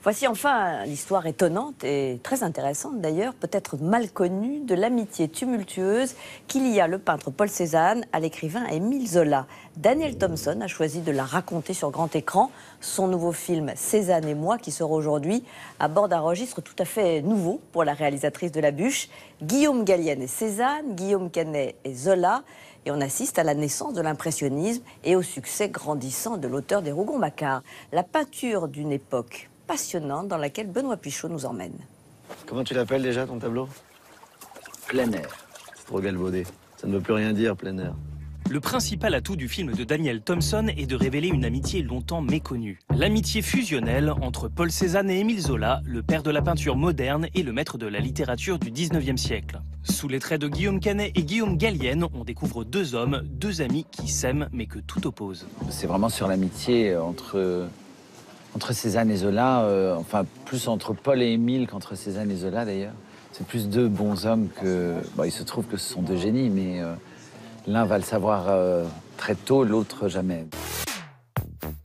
Voici enfin l'histoire étonnante et très intéressante d'ailleurs, peut-être mal connue, de l'amitié tumultueuse qu'il y a le peintre Paul Cézanne à l'écrivain Émile Zola. Daniel Thompson a choisi de la raconter sur grand écran. Son nouveau film Cézanne et moi, qui sort aujourd'hui, aborde un registre tout à fait nouveau pour la réalisatrice de La Bûche. Guillaume Gallienne et Cézanne, Guillaume Canet et Zola. Et on assiste à la naissance de l'impressionnisme et au succès grandissant de l'auteur des Rougon-Macquart. La peinture d'une époque passionnante dans laquelle Benoît Pichot nous emmène. Comment tu l'appelles déjà ton tableau? Plein air. C'est trop galvaudé. Ça ne veut plus rien dire, plein air. Le principal atout du film de Daniel Thompson est de révéler une amitié longtemps méconnue. L'amitié fusionnelle entre Paul Cézanne et Émile Zola, le père de la peinture moderne et le maître de la littérature du 19e siècle. Sous les traits de Guillaume Canet et Guillaume Gallienne, on découvre deux hommes, deux amis qui s'aiment mais que tout oppose. C'est vraiment sur l'amitié entre Cézanne et Zola, enfin plus entre Paul et Émile qu'entre Cézanne et Zola d'ailleurs. C'est plus deux bons hommes que... Bon, il se trouve que ce sont deux génies, mais l'un va le savoir très tôt, l'autre jamais.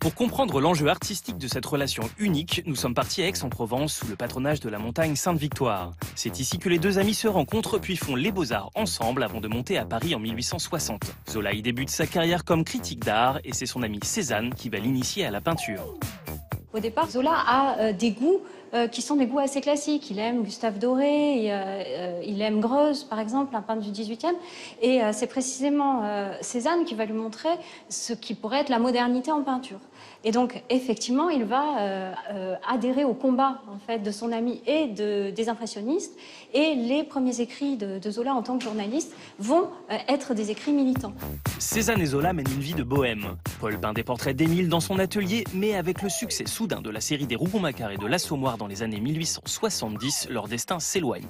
Pour comprendre l'enjeu artistique de cette relation unique, nous sommes partis à Aix-en-Provence sous le patronage de la montagne Sainte-Victoire. C'est ici que les deux amis se rencontrent puis font les beaux-arts ensemble avant de monter à Paris en 1860. Zola y débute sa carrière comme critique d'art et c'est son ami Cézanne qui va l'initier à la peinture. Au départ, Zola a des goûts qui sont des goûts assez classiques. Il aime Gustave Doré, il aime Greuze, par exemple, un peintre du XVIIIe. Et c'est précisément Cézanne qui va lui montrer ce qui pourrait être la modernité en peinture. Et donc, effectivement, il va adhérer au combat en fait, de son ami et des impressionnistes. Et les premiers écrits de Zola en tant que journaliste vont être des écrits militants. Cézanne et Zola mènent une vie de bohème. Paul peint des portraits d'Émile dans son atelier, mais avec le succès soudain de la série des Rougon-Macquart et de l'Assommoir dans les années 1870, leur destin s'éloigne.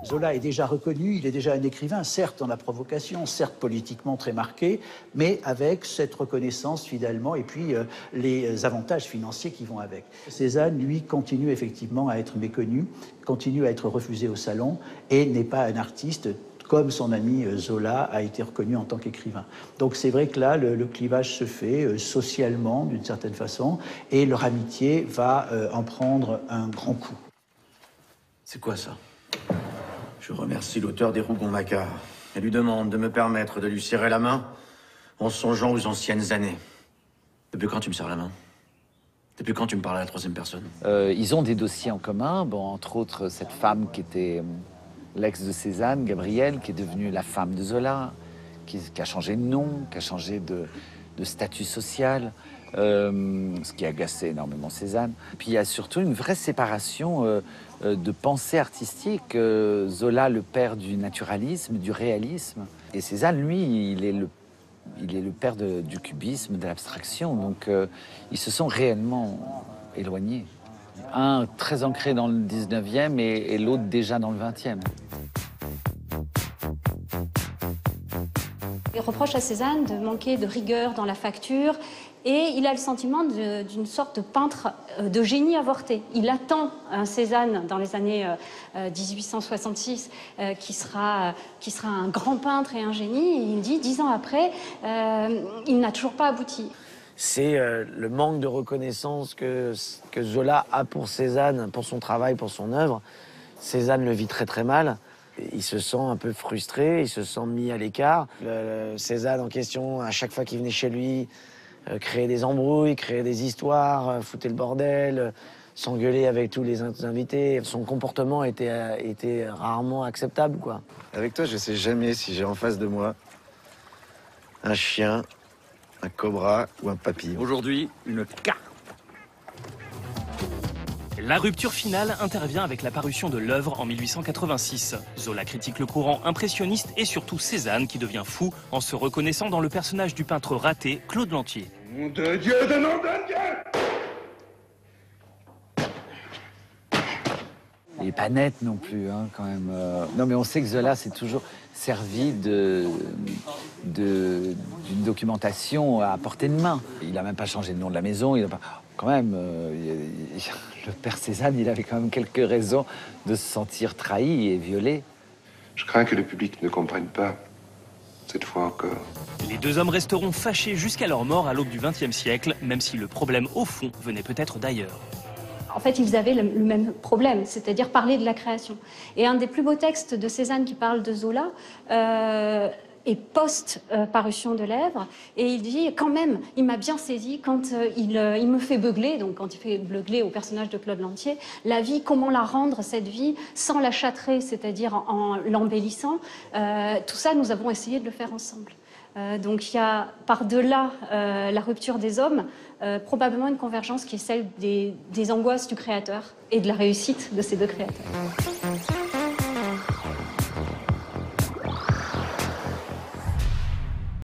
Zola est déjà reconnu, il est déjà un écrivain, certes dans la provocation, certes politiquement très marqué, mais avec cette reconnaissance finalement et puis les avantages financiers qui vont avec. Cézanne, lui, continue effectivement à être méconnu, continue à être refusé au salon et n'est pas un artiste comme son ami Zola a été reconnu en tant qu'écrivain. Donc c'est vrai que là, le clivage se fait socialement d'une certaine façon et leur amitié va en prendre un grand coup. C'est quoi ça? Je remercie l'auteur des Rougon-Macquart et lui demande de me permettre de lui serrer la main en songeant aux anciennes années. Depuis quand tu me serres la main? Depuis quand tu me parles à la troisième personne? Ils ont des dossiers en commun, bon, entre autres cette femme qui était l'ex de Cézanne, Gabrielle, qui est devenue la femme de Zola, qui a changé de nom, qui a changé de statut social, ce qui agaçait énormément Cézanne. Puis il y a surtout une vraie séparation de pensée artistique. Zola, le père du naturalisme, du réalisme. Et Cézanne, lui, il est le père du cubisme, de l'abstraction. Donc ils se sont réellement éloignés. Un très ancré dans le 19e et l'autre déjà dans le 20e. Il reproche à Cézanne de manquer de rigueur dans la facture et il a le sentiment d'une sorte de peintre de génie avorté. Il attend un Cézanne dans les années 1866 qui sera un grand peintre et un génie. Et il dit, 10 ans après, il n'a toujours pas abouti. C'est le manque de reconnaissance que Zola a pour Cézanne, pour son travail, pour son œuvre. Cézanne le vit très très mal. Il se sent un peu frustré, il se sent mis à l'écart. Cézanne en question, à chaque fois qu'il venait chez lui, créait des embrouilles, créait des histoires, foutait le bordel, s'engueulait avec tous les invités. Son comportement était rarement acceptable, quoi. Avec toi, je sais jamais si j'ai en face de moi un chien, un cobra ou un papillon. Aujourd'hui, une carte. La rupture finale intervient avec la parution de l'œuvre en 1886. Zola critique le courant impressionniste et surtout Cézanne qui devient fou en se reconnaissant dans le personnage du peintre raté Claude Lantier. Nom de Dieu, de nom de Dieu! Il n'est pas net non plus, hein, quand même. Non, mais on sait que Zola s'est toujours servi d'une documentation à portée de main. Il n'a même pas changé le nom de la maison. Il a pas... Quand même, le père Cézanne, il avait quand même quelques raisons de se sentir trahi et violé. Je crains que le public ne comprenne pas, cette fois encore. Les deux hommes resteront fâchés jusqu'à leur mort à l'aube du XXe siècle, même si le problème au fond venait peut-être d'ailleurs. en fait, ils avaient le même problème, c'est-à-dire parler de la création. Et un des plus beaux textes de Cézanne qui parle de Zola est post-parution de Lèvres, et il dit quand même, il m'a bien saisi quand il me fait beugler, donc quand il fait beugler au personnage de Claude Lantier, la vie, comment la rendre cette vie sans la châtrer, c'est-à-dire en l'embellissant. Tout ça, nous avons essayé de le faire ensemble. Donc il y a par-delà la rupture des hommes, probablement une convergence qui est celle des angoisses du créateur et de la réussite de ces deux créateurs.